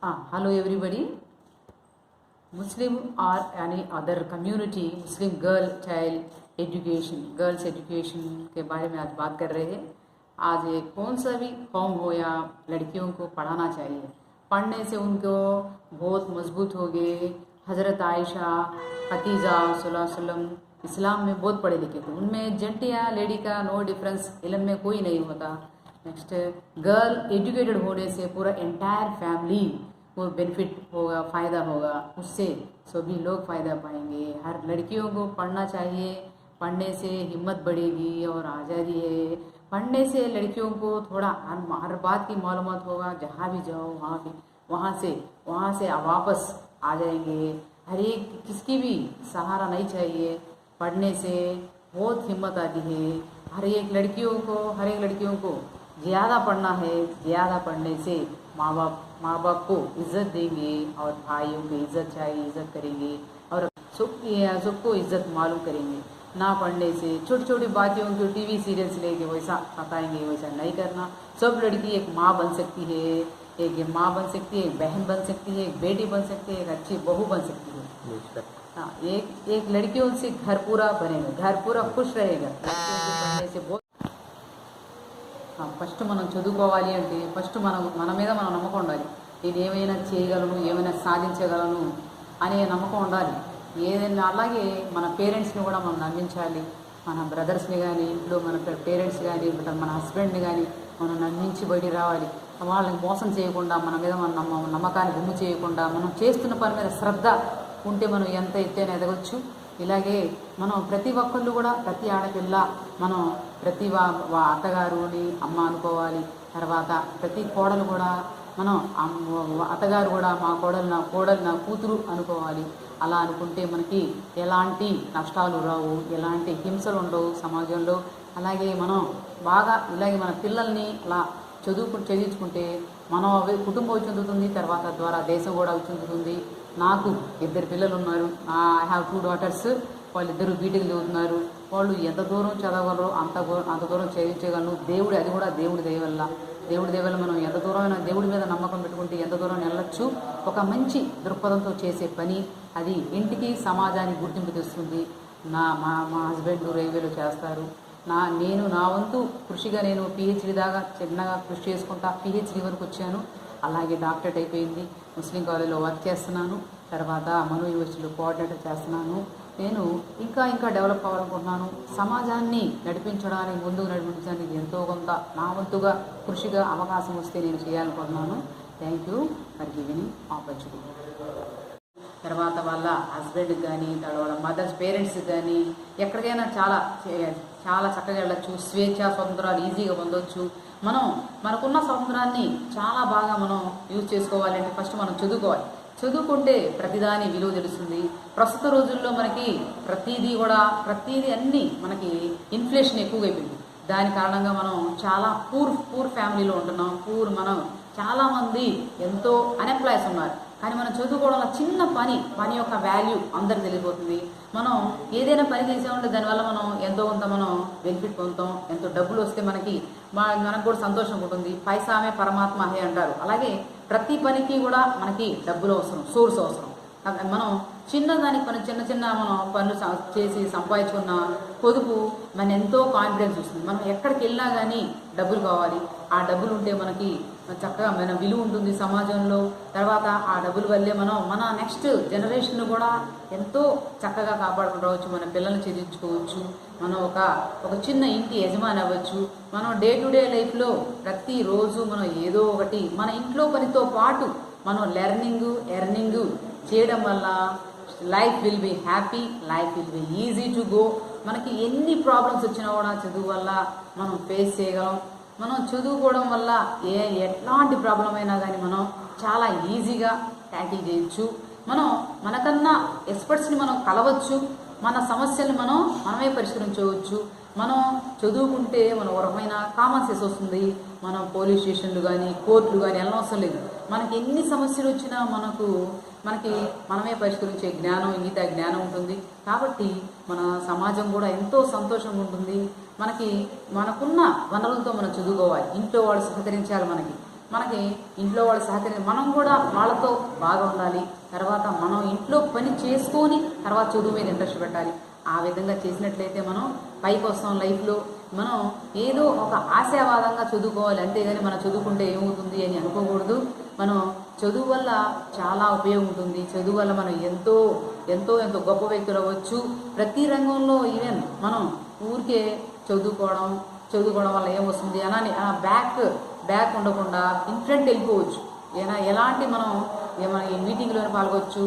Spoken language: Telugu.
Hello everybody. Muslim or any other community, Muslim girls education के बारे में आज बात कर रहे हैं। आज एक कौन सा भी कौम हो या लड़कियों को पढ़ाना चाहिए। पढ़ने से उनको बहुत मजबूत हो गए। हज़रत आयशा, खतीजा सल्लल्लाहु इस्लाम में बहुत पढ़े लिखे थे। उनमें जेंट या लेडी का नो डिफरेंस इल्म में कोई नहीं होता। नेक्स्ट, गर्ल एजुकेटेड होने से पूरा एंटायर फैमिली को बेनिफिट होगा, फ़ायदा होगा। उससे सभी लोग फ़ायदा पाएंगे। हर लड़कियों को पढ़ना चाहिए। पढ़ने से हिम्मत बढ़ेगी और आज़ादी है। पढ़ने से लड़कियों को थोड़ा हर बात की मालूमात होगा। जहाँ भी जाओ वहाँ से वापस आ जाएंगे। हर एक किसकी भी सहारा नहीं चाहिए। पढ़ने से बहुत हिम्मत आती है। हर एक लड़कियों को ज़्यादा पढ़ना है। ज़्यादा पढ़ने से माँ बाप को इज़्ज़त देंगे और भाइयों को इज़्ज़त चाहिए, इज़्ज़त करेंगे और सबको इज़्ज़त मालूम करेंगे। ना पढ़ने से छोटी छोटी बातों को टीवी सीरियल्स लेके वैसा बताएंगे, वैसा नहीं करना। सब लड़की एक माँ बन सकती है, एक माँ बन सकती है, एक बहन बन सकती है, एक बेटी बन सकती है, एक अच्छी बहू बन सकती है। हाँ, एक लड़कियों से घर पूरा बनेगा, घर पूरा खुश रहेगा। पढ़ने से बहुत ఫస్ట్ మనం చదువుకోవాలి అంటే ఫస్ట్ మన మీద మనం నమ్మకం ఉండాలి. నేను ఏమైనా చేయగలను, ఏమైనా సాధించగలను అనే నమ్మకం ఉండాలి. ఏదైనా అలాగే మన పేరెంట్స్ని కూడా మనం నమ్మించాలి. మన బ్రదర్స్ని కానీ, ఇంట్లో మన పేరెంట్స్ కానీ, మన హస్బెండ్ని కానీ మనం నమ్మించి బయటికి రావాలి. వాళ్ళని మోసం చేయకుండా, మన మీద మన నమ్మకాన్ని గుమ్ము చేయకుండా, మనం చేస్తున్న పని మీద శ్రద్ధ ఉంటే మనం ఎంత ఎత్తైనా ఎదగొచ్చు. ఇలాగే మనం ప్రతి ఒక్కళ్ళు కూడా, ప్రతి ఆడపిల్ల మనం ప్రతి అత్తగారుని అమ్మ అనుకోవాలి. తర్వాత ప్రతి కోడలు కూడా మనం అత్తగారు కూడా మా కోడలు నా కూతురు అనుకోవాలి. అలా అనుకుంటే మనకి ఎలాంటి నష్టాలు రావు, ఎలాంటి హింసలు ఉండవు సమాజంలో. అలాగే మనం బాగా ఇలాగే మన పిల్లల్ని అలా చదివించుకుంటే మనం కుటుంబం చెందుతుంది. తర్వాత ద్వారా దేశం కూడా చెందుతుంది. నాకు 2 పిల్లలు ఉన్నారు. I have 2 daughters. వాళ్ళిద్దరూ బీటెక్ చదువుతున్నారు. వాళ్ళు ఎంత దూరం చదవగలరో అంత దూరం చదివించగలను. అది కూడా దేవుడి దయ వల్ల మనం ఎంత దూరమైనా దేవుడి మీద నమ్మకం పెట్టుకుంటే ఎంత దూరం వెళ్ళొచ్చు. ఒక మంచి దృక్పథంతో చేసే పని అది ఇంటికి సమాజానికి గుర్తింపు తెస్తుంది. మా హస్బెండ్ రైల్వేలో చేస్తారు. నేను నా వంతు కృషిగా నేను PhD దాకా చిన్నగా కృషి చేసుకుంటా PhD వరకు వచ్చాను. అలాగే డాక్టరేట్ అయిపోయింది. ముస్లిం కాలేజ్లో వర్క్ చేస్తున్నాను. తర్వాత మను యూనివర్సిటీలో కోఆర్డినేటర్ చేస్తున్నాను. నేను ఇంకా డెవలప్ అవ్వాలనుకుంటున్నాను. సమాజాన్ని ముందుకు నడిపించడానికి ఎంతో కొంత నా వంతుగా కృషిగా అవకాశం వస్తే నేను చేయాలనుకుంటున్నాను. Thank you for giving opportunity. తర్వాత వాళ్ళ హస్బెండ్కి కానీ, వాళ్ళ మదర్స్ పేరెంట్స్కి కానీ ఎక్కడికైనా చాలా చక్కగా వెళ్ళచ్చు. స్వాతంత్రాలు ఈజీగా పొందవచ్చు. మనకున్న స్వాతంత్రాన్ని చాలా బాగా మనం యూజ్ చేసుకోవాలంటే ఫస్ట్ మనం చదువుకోవాలి. చదువుకుంటే ప్రతిదాని విలువ తెలుస్తుంది. ప్రస్తుత రోజుల్లో మనకి ప్రతిదీ అన్నీ మనకి ఇన్ఫ్లేషన్ ఎక్కువగా అయిపోయింది. దాని కారణంగా మనం చాలా పూర్ ఫ్యామిలీలో ఉంటున్నాం. మనం చాలామంది ఎంతో అన్ఎంప్లాయ్స్ ఉన్నారు. కానీ మనం చదువుకోవడం వల్ల చిన్న పని యొక్క వాల్యూ అందరికి తెలియబోతుంది. మనం ఏదైనా పని చేసామంటే దానివల్ల మనం ఎంతో కొంత మనం బెనిఫిట్ పొందుతాం. ఎంతో డబ్బులు వస్తే మనకు కూడా సంతోషం ఉంటుంది. పైసామే పరమాత్మ హే అంటారు. అలాగే ప్రతి పనికి కూడా మనకి డబ్బులు అవసరం, సోర్స్ అవసరం. మనం చిన్న మనం పనులు చేసి సంపాదించుకున్న పొదుపు మన ఎంతో కాన్ఫిడెన్స్ వస్తుంది. మనం ఎక్కడికి వెళ్ళినా కానీ డబ్బులు కావాలి. ఆ డబ్బులు ఉంటే మనకి చక్కగా మన విలువ ఉంటుంది సమాజంలో. తర్వాత ఆ డబ్బుల వల్లే మన నెక్స్ట్ జనరేషన్ కూడా ఎంతో చక్కగా కాపాడుకుంటూ రావచ్చు. మన పిల్లల్ని చదివించుకోవచ్చు. మనం ఒక చిన్న ఇంటి యజమాని అవ్వచ్చు. మనం డే టు డే లైఫ్లో ప్రతిరోజు మనం ఏదో ఒకటి మన ఇంట్లో పనితో పాటు మనం ఎర్నింగ్ చేయడం వల్ల life will be happy, life will be easy to go. మనకి ఎన్ని ప్రాబ్లమ్స్ వచ్చినా కూడా చదువు వల్ల మనం ఫేస్ చేయగలం. మనం చదువుకోవడం వల్ల ఎట్లాంటి ప్రాబ్లం అయినా కానీ మనం చాలా ఈజీగా ట్యాకిల్ చేయొచ్చు. మనకన్నా ఎక్స్పర్ట్స్ని మనం కలవచ్చు. మన సమస్యల్ని మనమే పరిష్కరించవచ్చు. మనం చదువుకుంటే మన రకమైన కామన్ సెన్స్ వస్తుంది. మనం పోలీస్ స్టేషన్లు కానీ, కోర్టులు కానీ వెళ్ళనవసరం లేదు. మనకి ఎన్ని సమస్యలు వచ్చినా మనకి మనమే పరిష్కరించే ఇంగిత జ్ఞానం ఉంటుంది. కాబట్టి మన సమాజం కూడా ఎంతో సంతోషంగా ఉంటుంది. మనకున్న వనరులతో మనం చదువుకోవాలి. ఇంట్లో వాళ్ళు సహకరించాలి. మనకి ఇంట్లో వాళ్ళు మనం కూడా వాళ్ళతో బాగా ఉండాలి. తర్వాత మనం ఇంట్లో పని చేసుకొని తర్వాత చదువు మీద ఇంట్రెస్ట్ పెట్టాలి. ఆ విధంగా చేసినట్లయితే మనం పైకి వస్తాం లైఫ్లో. మనం ఏదో ఒక ఆశావాదంగా చదువుకోవాలి, అంతేగాని మనం చదువుకుంటే ఏమవుతుంది అని అనుకోకూడదు. మనం చదువు వల్ల చాలా ఉపయోగం ఉంటుంది. చదువు వల్ల మనం ఎంతో ఎంతో ఎంతో గొప్ప వ్యక్తులు అవ్వచ్చు. ప్రతి రంగంలో ఈవెన్ మనం ఊరికే చదువుకోవడం వల్ల ఏమొస్తుంది అని బ్యాక్ ఉండకుండా ఇన్ ఫ్రంట్ వెళ్ళిపోవచ్చు. ఎలాంటి మనం ఈ మీటింగ్లోనే పాల్గొచ్చు.